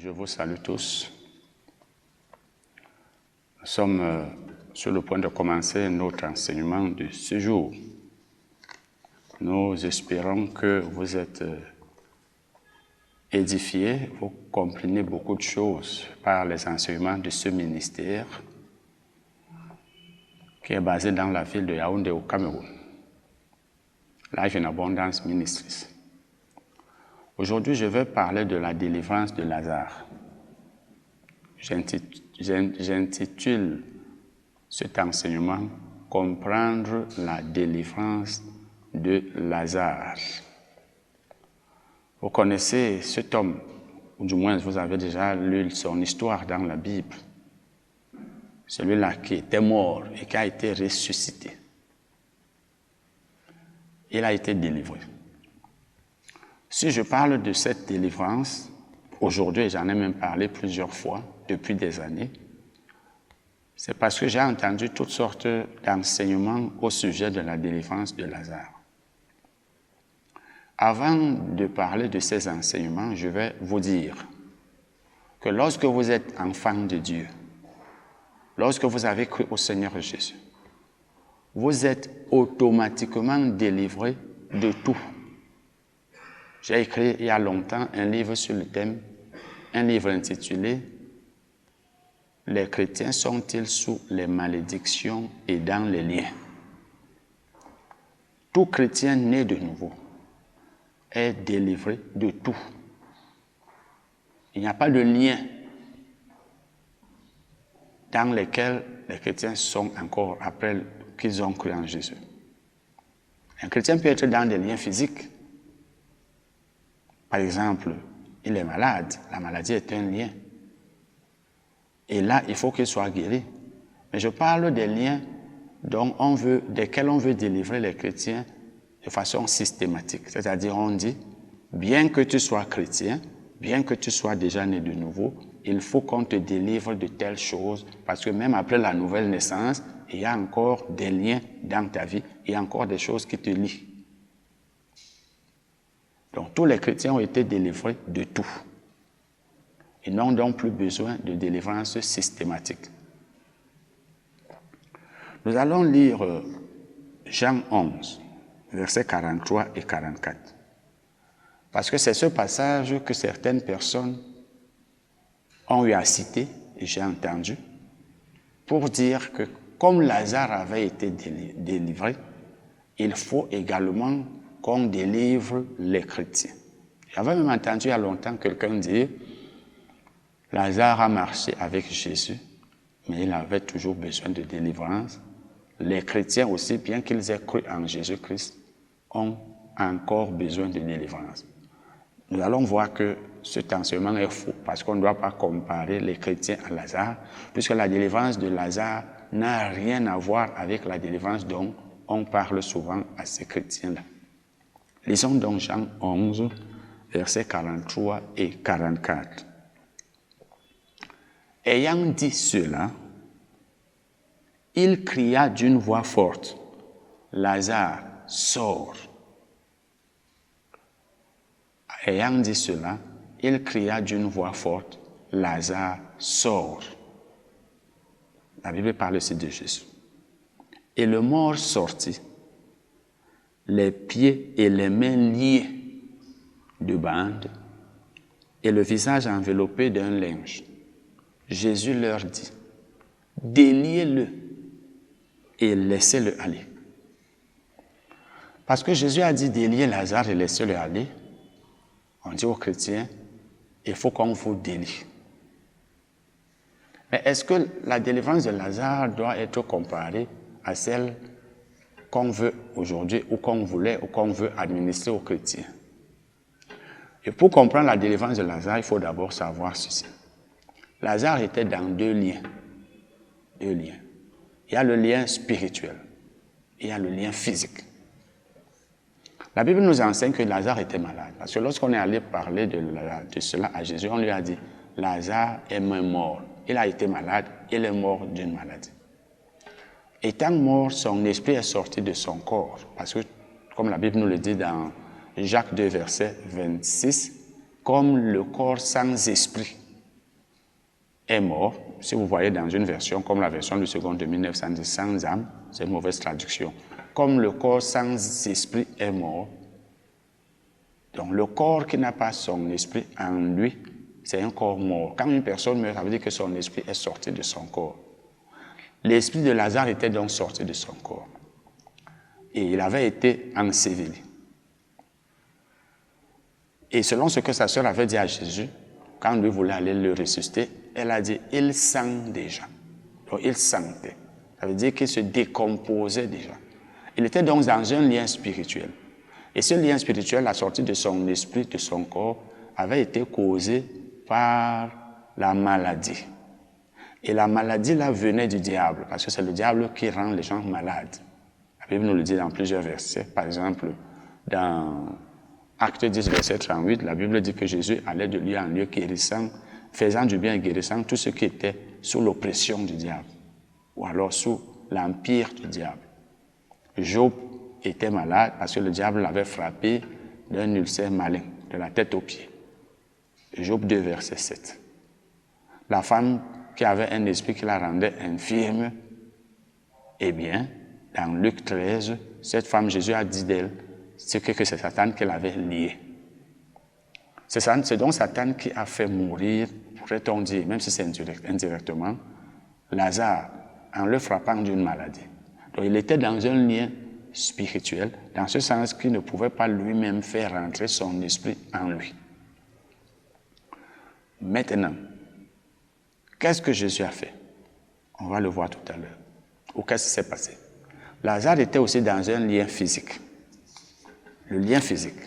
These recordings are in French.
Je vous salue tous. Nous sommes sur le point de commencer notre enseignement de ce jour. Nous espérons que vous êtes édifiés, vous comprenez beaucoup de choses par les enseignements de ce ministère qui est basé dans la ville de Yaoundé au Cameroun. Life in Abundance Ministries. Aujourd'hui, je vais parler de la délivrance de Lazare. J'intitule cet enseignement « Comprendre la délivrance de Lazare ». Vous connaissez cet homme, ou du moins vous avez déjà lu son histoire dans la Bible. Celui-là qui était mort et qui a été ressuscité. Il a été délivré. Si je parle de cette délivrance, aujourd'hui, j'en ai même parlé plusieurs fois, depuis des années, c'est parce que j'ai entendu toutes sortes d'enseignements au sujet de la délivrance de Lazare. Avant de parler de ces enseignements, je vais vous dire que lorsque vous êtes enfant de Dieu, lorsque vous avez cru au Seigneur Jésus, vous êtes automatiquement délivré de tout. J'ai écrit il y a longtemps un livre sur le thème, un livre intitulé « Les chrétiens sont-ils sous les malédictions et dans les liens ?» Tout chrétien né de nouveau est délivré de tout. Il n'y a pas de lien dans lesquels les chrétiens sont encore après qu'ils ont cru en Jésus. Un chrétien peut être dans des liens physiques. Par exemple, il est malade, la maladie est un lien. Et là, il faut qu'il soit guéri. Mais je parle des liens desquels on veut délivrer les chrétiens de façon systématique. C'est-à-dire, on dit, bien que tu sois chrétien, bien que tu sois déjà né de nouveau, il faut qu'on te délivre de telles choses, parce que même après la nouvelle naissance, il y a encore des liens dans ta vie, il y a encore des choses qui te lient. Donc, tous les chrétiens ont été délivrés de tout. Ils n'ont donc plus besoin de délivrance systématique. Nous allons lire Jean 11, versets 43 et 44. Parce que c'est ce passage que certaines personnes ont eu à citer, et j'ai entendu, pour dire que comme Lazare avait été délivré, il faut également qu'on délivre les chrétiens. J'avais même entendu il y a longtemps quelqu'un dire « Lazare a marché avec Jésus, mais il avait toujours besoin de délivrance. Les chrétiens aussi, bien qu'ils aient cru en Jésus-Christ, ont encore besoin de délivrance. » Nous allons voir que cet enseignement est faux, parce qu'on ne doit pas comparer les chrétiens à Lazare, puisque la délivrance de Lazare n'a rien à voir avec la délivrance dont on parle souvent à ces chrétiens-là. Lisons donc Jean 11, versets 43 et 44. Ayant dit cela, il cria d'une voix forte, « Lazare, sors !» Ayant dit cela, il cria d'une voix forte, « Lazare, sors !» La Bible parle aussi de Jésus. Et le mort sortit, les pieds et les mains liés de bandes et le visage enveloppé d'un linge. Jésus leur dit, « Déliez-le et laissez-le aller. » Parce que Jésus a dit « Déliez Lazare et laissez-le aller », on dit aux chrétiens, il faut qu'on vous délie. Mais est-ce que la délivrance de Lazare doit être comparée à celle qu'on veut aujourd'hui ou qu'on voulait ou qu'on veut administrer aux chrétiens? Et pour comprendre la délivrance de Lazare, il faut d'abord savoir ceci. Lazare était dans deux liens. Il y a le lien spirituel et il y a le lien physique. La Bible nous enseigne que Lazare était malade. Parce que lorsqu'on est allé parler de cela à Jésus, on lui a dit, Lazare est mort. Il a été malade, il est mort d'une maladie. Étant mort, son esprit est sorti de son corps. Parce que, comme la Bible nous le dit dans Jacques 2, verset 26, comme le corps sans esprit est mort. Si vous voyez dans une version, comme la version du second de 1910, sans âme, c'est une mauvaise traduction. Comme le corps sans esprit est mort, donc le corps qui n'a pas son esprit en lui, c'est un corps mort. Quand une personne meurt, ça veut dire que son esprit est sorti de son corps. L'esprit de Lazare était donc sorti de son corps. Et il avait été enseveli. Et selon ce que sa sœur avait dit à Jésus, quand lui voulait aller le ressusciter, elle a dit, il sent déjà. Donc il sentait. Ça veut dire qu'il se décomposait déjà. Il était donc dans un lien spirituel. Et ce lien spirituel, la sortie de son esprit, de son corps, avait été causé par la maladie. Et la maladie là venait du diable, parce que c'est le diable qui rend les gens malades. La Bible nous le dit dans plusieurs versets. Par exemple, dans Acte 10, verset 38, la Bible dit que Jésus allait de lieu en lieu guérissant, faisant du bien et guérissant tout ce qui était sous l'oppression du diable, ou alors sous l'empire du diable. Job était malade parce que le diable l'avait frappé d'un ulcère malin, de la tête aux pieds. Job 2, verset 7. La femme qui avait un esprit qui la rendait infirme, eh bien, dans Luc 13, cette femme, Jésus a dit d'elle, c'est que c'est Satan qui l'avait liée. C'est donc Satan qui a fait mourir, pourrait-on dire, même si c'est indirectement, Lazare, en le frappant d'une maladie. Donc il était dans un lien spirituel, dans ce sens qu'il ne pouvait pas lui-même faire rentrer son esprit en lui. Maintenant, qu'est-ce que Jésus a fait? On va le voir tout à l'heure. Ou qu'est-ce qui s'est passé? Lazare était aussi dans un lien physique. Le lien physique.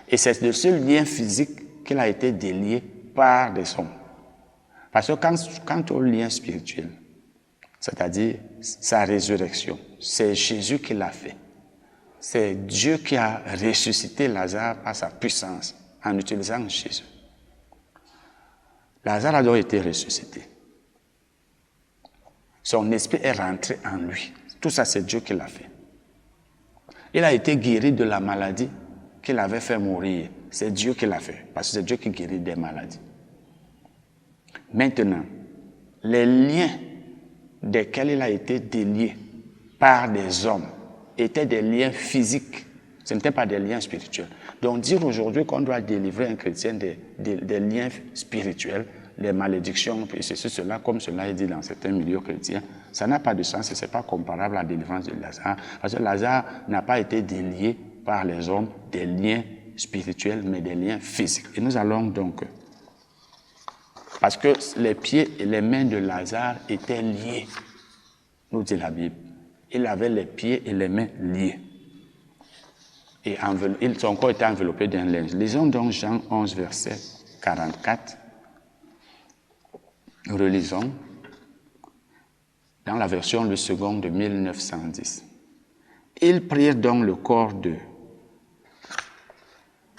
Et c'est de ce lien physique qu'il a été délié par des hommes. Parce que quant au lien spirituel, c'est-à-dire sa résurrection, c'est Jésus qui l'a fait. C'est Dieu qui a ressuscité Lazare par sa puissance en utilisant Jésus. Lazare a donc été ressuscité. Son esprit est rentré en lui. Tout ça, c'est Dieu qui l'a fait. Il a été guéri de la maladie qu'il avait fait mourir. C'est Dieu qui l'a fait, parce que c'est Dieu qui guérit des maladies. Maintenant, les liens desquels il a été délié par des hommes étaient des liens physiques. Ce n'étaient pas des liens spirituels. Donc dire aujourd'hui qu'on doit délivrer un chrétien des liens spirituels, les malédictions, et ceci, cela, comme cela est dit dans certains milieux chrétiens, ça n'a pas de sens et ce n'est pas comparable à la délivrance de Lazare. Parce que Lazare n'a pas été délié par les hommes des liens spirituels, mais des liens physiques. Et nous allons donc... Parce que les pieds et les mains de Lazare étaient liés, nous dit la Bible. Il avait les pieds et les mains liés. Et son corps était enveloppé d'un linge. Lisons donc Jean 11, verset 44. Relisons dans la version Le Second de 1910. Ils prirent donc le corps de...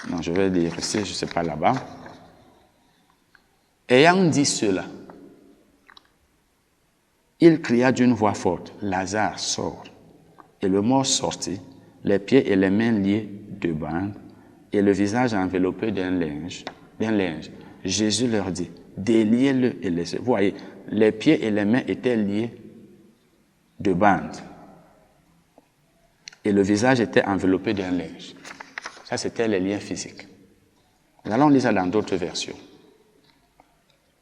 Non, je vais lire ici, je ne sais pas là-bas. Ayant dit cela, il cria d'une voix forte, « Lazare, sort !» Et le mort sortit, les pieds et les mains liés de bandes, et le visage enveloppé d'un linge. Jésus leur dit, « Déliez-le et laissez. » Vous voyez, les pieds et les mains étaient liés de bandes. Et le visage était enveloppé d'un linge. Ça, c'était les liens physiques. Nous allons lire ça dans d'autres versions.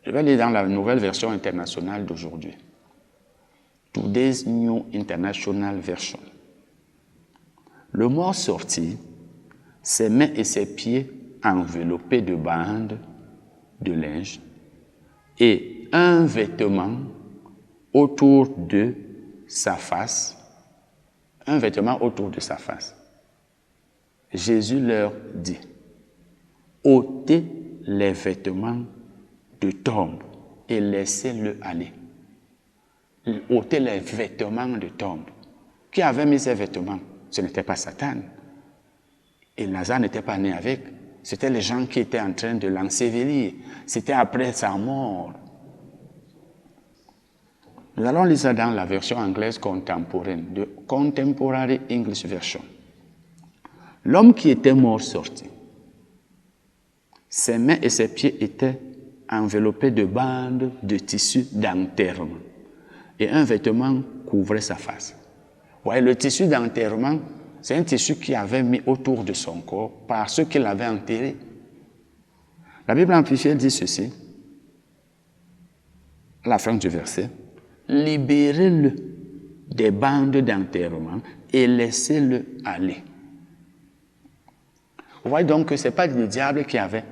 Je vais lire dans la nouvelle version internationale d'aujourd'hui. Today's New International Version. Le mort sortit, ses mains et ses pieds enveloppés de bandes de linge et un vêtement autour de sa face. Un vêtement autour de sa face. Jésus leur dit, ôtez les vêtements de tombe et laissez-le aller. Ôtez les vêtements de tombe. Qui avait mis ces vêtements? Ce n'était pas Satan. Et Lazare n'était pas né avec. C'était les gens qui étaient en train de l'ensevelir. C'était après sa mort. Nous allons lire ça dans la version anglaise contemporaine, de Contemporary English Version. L'homme qui était mort sortit. Ses mains et ses pieds étaient enveloppé de bandes de tissu d'enterrement. Et un vêtement couvrait sa face. Vous voyez, le tissu d'enterrement, c'est un tissu qu'il avait mis autour de son corps par ceux qui l'avaient enterré. La Bible amplifiée dit ceci, à la fin du verset, « Libérez-le des bandes d'enterrement et laissez-le aller. » Vous voyez donc que ce n'est pas le diable qui avait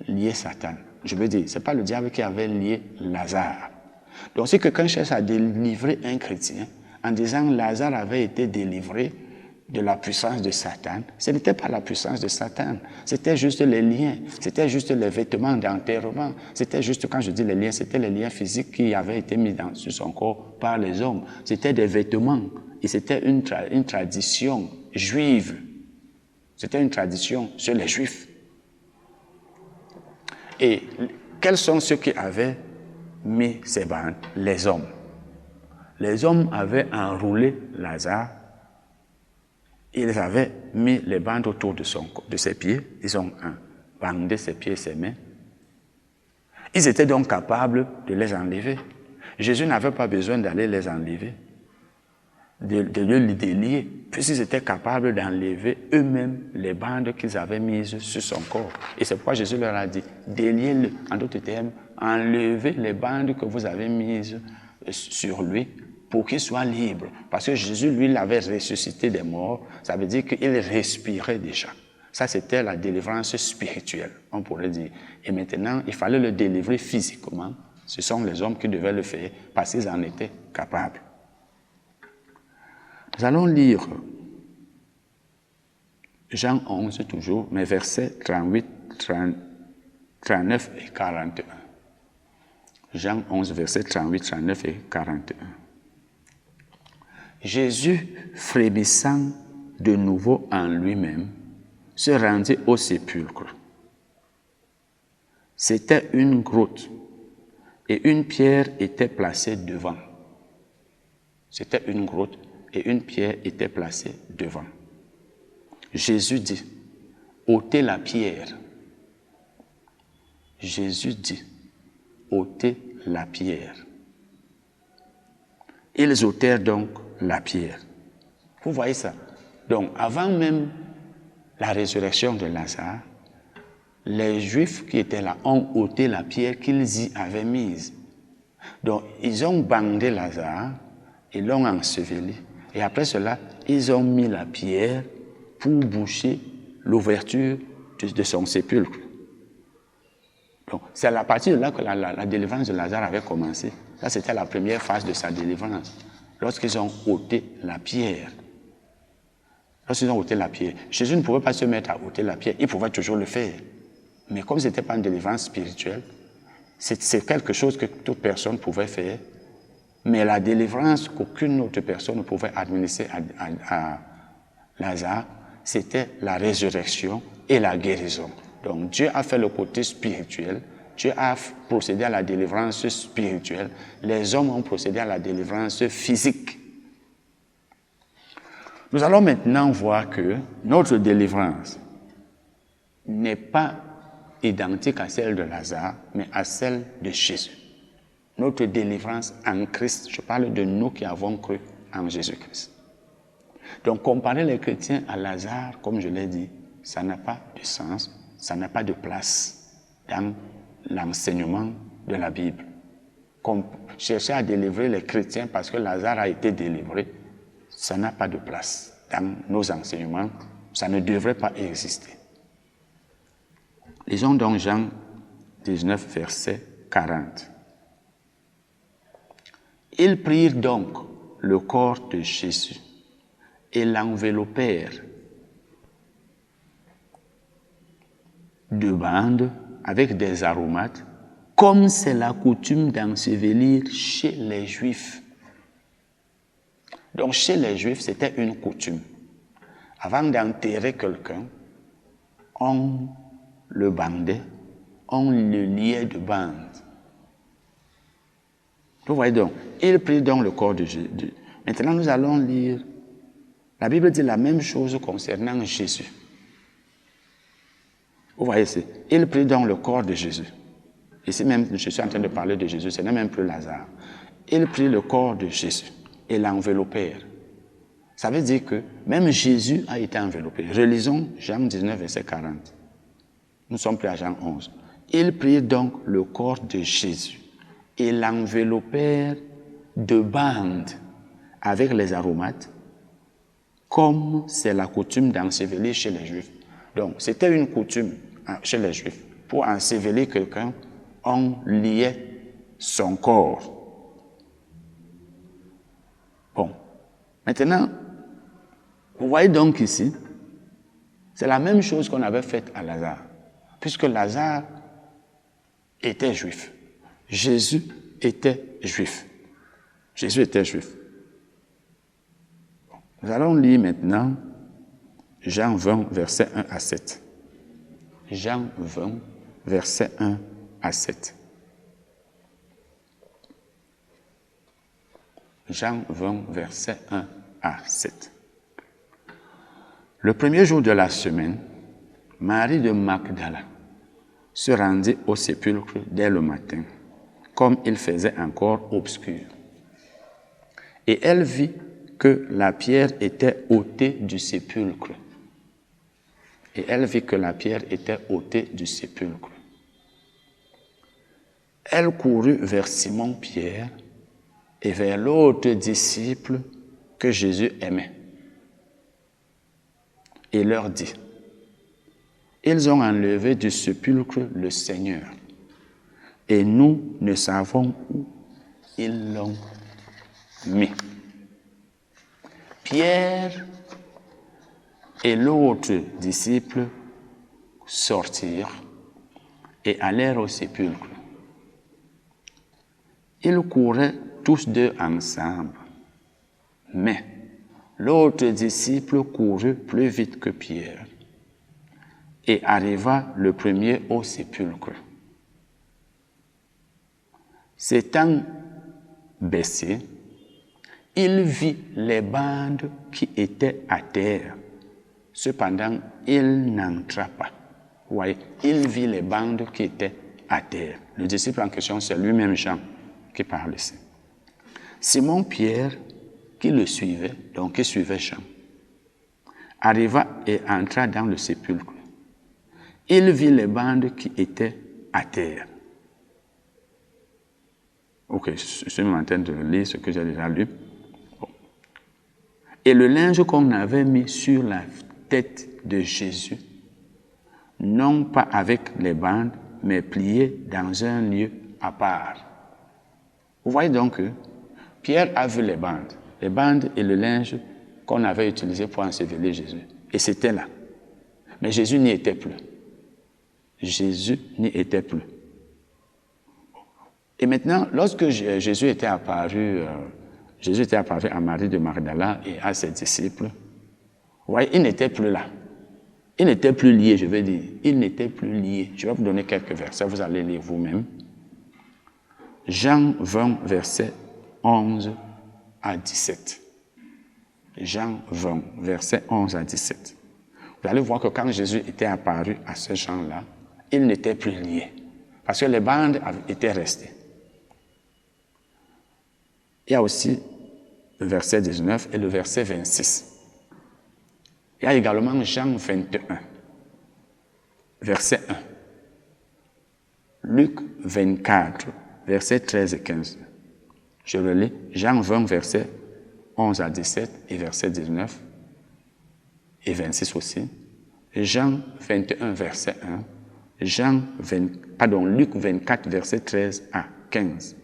lié Satan. Je veux dire, ce n'est pas le diable qui avait lié Lazare. Donc si quelqu'un cherche à délivrer un chrétien en disant Lazare avait été délivré de la puissance de Satan, ce n'était pas la puissance de Satan, c'était juste les liens, c'était juste les vêtements d'enterrement, c'était juste, quand je dis les liens, c'était les liens physiques qui avaient été mis sur son corps par les hommes. C'était des vêtements et c'était une tradition juive. C'était une tradition sur les Juifs. Et quels sont ceux qui avaient mis ces bandes? Les hommes. Les hommes avaient enroulé Lazare. Ils avaient mis les bandes autour de ses pieds. Ils ont bandé ses pieds et ses mains. Ils étaient donc capables de les enlever. Jésus n'avait pas besoin d'aller les enlever, de les délier, puisqu'ils étaient capables d'enlever eux-mêmes les bandes qu'ils avaient mises sur son corps. Et c'est pourquoi Jésus leur a dit, déliez-le, en d'autres termes, enlevez les bandes que vous avez mises sur lui pour qu'il soit libre. Parce que Jésus, lui, l'avait ressuscité des morts, ça veut dire qu'il respirait déjà. Ça, c'était la délivrance spirituelle, on pourrait dire. Et maintenant, il fallait le délivrer physiquement. Ce sont les hommes qui devaient le faire parce qu'ils en étaient capables. Nous allons lire Jean 11 toujours, mais versets 38, 39 et 41. Jean 11, versets 38, 39 et 41. Jésus, frémissant de nouveau en lui-même, se rendit au sépulcre. C'était une grotte et une pierre était placée devant. C'était une grotte et une pierre était placée devant. Jésus dit, ôtez la pierre. Jésus dit, ôtez la pierre. Ils ôtèrent donc la pierre. Vous voyez ça? Donc, avant même la résurrection de Lazare, les Juifs qui étaient là ont ôté la pierre qu'ils y avaient mise. Donc, ils ont bandé Lazare, ils l'ont enseveli. Et après cela, ils ont mis la pierre pour boucher l'ouverture de son sépulcre. Donc, c'est à partir de là que la délivrance de Lazare avait commencé. Ça, c'était la première phase de sa délivrance. Lorsqu'ils ont ôté la pierre. Lorsqu'ils ont ôté la pierre, Jésus ne pouvait pas se mettre à ôter la pierre. Il pouvait toujours le faire. Mais comme ce n'était pas une délivrance spirituelle, c'est quelque chose que toute personne pouvait faire. Mais la délivrance qu'aucune autre personne ne pouvait administrer à Lazare, c'était la résurrection et la guérison. Donc Dieu a fait le côté spirituel, Dieu a procédé à la délivrance spirituelle, les hommes ont procédé à la délivrance physique. Nous allons maintenant voir que notre délivrance n'est pas identique à celle de Lazare, mais à celle de Jésus. Notre délivrance en Christ, je parle de nous qui avons cru en Jésus-Christ. Donc comparer les chrétiens à Lazare, comme je l'ai dit, ça n'a pas de sens, ça n'a pas de place dans l'enseignement de la Bible. Chercher à délivrer les chrétiens parce que Lazare a été délivré, ça n'a pas de place dans nos enseignements, ça ne devrait pas exister. Lisons donc Jean 19, verset 40. Ils prirent donc le corps de Jésus et l'enveloppèrent de bandes avec des aromates, comme c'est la coutume d'ensevelir chez les Juifs. Donc chez les Juifs, c'était une coutume. Avant d'enterrer quelqu'un, on le bandait, on le liait de bandes. Vous voyez donc, il prit donc le corps de Jésus. Maintenant, nous allons lire. La Bible dit la même chose concernant Jésus. Vous voyez, il prit donc le corps de Jésus Ici même, je suis en train de parler de Jésus, ce n'est même plus Lazare. Ils prirent le corps de Jésus et l'enveloppèrent. Ça veut dire que même Jésus a été enveloppé. Relisons Jean 19, verset 40. Nous sommes plus à Jean 11. Ils prirent donc le corps de Jésus et l'enveloppèrent de bandes avec les aromates, comme c'est la coutume d'ensevelir chez les Juifs. Donc, c'était une coutume chez les Juifs. Pour ensevelir quelqu'un, on liait son corps. Bon, maintenant, vous voyez donc ici, c'est la même chose qu'on avait faite à Lazare, puisque Lazare était juif. Jésus était juif. Jésus était juif. Bon, nous allons lire maintenant Jean 20, versets 1 à 7. Jean 20, versets 1 à 7. Jean 20, versets 1 à 7. Le premier jour de la semaine, Marie de Magdala se rendit au sépulcre dès le matin, comme il faisait encore obscur. Et elle vit que la pierre était ôtée du sépulcre. Et elle vit que la pierre était ôtée du sépulcre. Elle courut vers Simon-Pierre et vers l'autre disciple que Jésus aimait. Et leur dit, ils ont enlevé du sépulcre le Seigneur, et nous ne savons où ils l'ont mis. Pierre et l'autre disciple sortirent et allèrent au sépulcre. Ils couraient tous deux ensemble, mais l'autre disciple courut plus vite que Pierre et arriva le premier au sépulcre. S'étant baissé, il vit les bandes qui étaient à terre. Cependant, il n'entra pas. Vous voyez, il vit les bandes qui étaient à terre. Le disciple en question, c'est lui-même Jean qui parle ici. Simon-Pierre, qui le suivait, donc qui suivait Jean, arriva et entra dans le sépulcre. Il vit les bandes qui étaient à terre. Ok, je suis en train de lire ce que j'ai déjà lu. Bon. Et le linge qu'on avait mis sur la tête de Jésus, non pas avec les bandes, mais plié dans un lieu à part. Vous voyez donc que Pierre a vu les bandes et le linge qu'on avait utilisé pour ensevelir Jésus. Et c'était là. Mais Jésus n'y était plus. Jésus n'y était plus. Et maintenant, lorsque Jésus était apparu à Marie de Magdala et à ses disciples, vous voyez, il n'était plus là. Il n'était plus lié, je veux dire. Il n'était plus lié. Je vais vous donner quelques versets, vous allez lire vous-même. Jean 20, versets 11 à 17. Jean 20, versets 11 à 17. Vous allez voir que quand Jésus était apparu à ces gens-là, il n'était plus lié. Parce que les bandes étaient restées. Il y a aussi le verset 19 et le verset 26. Il y a également Jean 21, verset 1. Luc 24, versets 13 et 15. Je relis Jean 20, versets 11 à 17 et verset 19 et 26 aussi. Jean 21, verset 1. Luc 24, verset 13 à 15.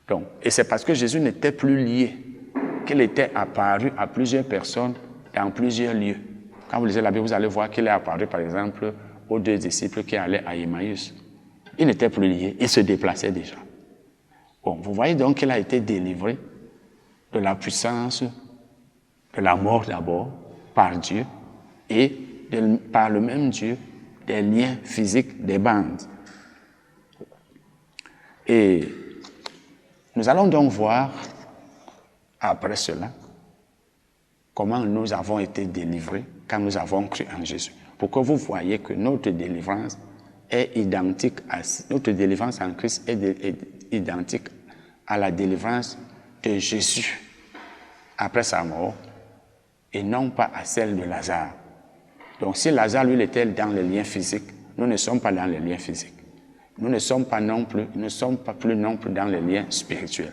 Donc, et c'est parce que Jésus n'était plus lié qu'il était apparu à plusieurs personnes dans plusieurs lieux. Quand vous lisez la Bible, vous allez voir qu'il est apparu, par exemple, aux deux disciples qui allaient à Emmaüs. Il n'était plus lié, il se déplaçait déjà. Bon, vous voyez donc qu'il a été délivré de la puissance, de la mort d'abord, par Dieu, et par le même Dieu, des liens physiques, des bandes. Et nous allons donc voir, après cela, comment nous avons été délivrés quand nous avons cru en Jésus. Pour que vous voyez que notre délivrance est identique à notre délivrance en Christ est identique à la délivrance de Jésus après sa mort et non pas à celle de Lazare. Donc si Lazare, lui, était dans les liens physiques, nous ne sommes pas dans les liens physiques. Nous ne sommes pas plus non plus dans les liens spirituels.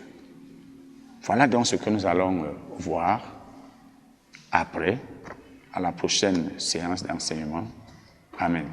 Voilà donc ce que nous allons voir après, à la prochaine séance d'enseignement. Amen.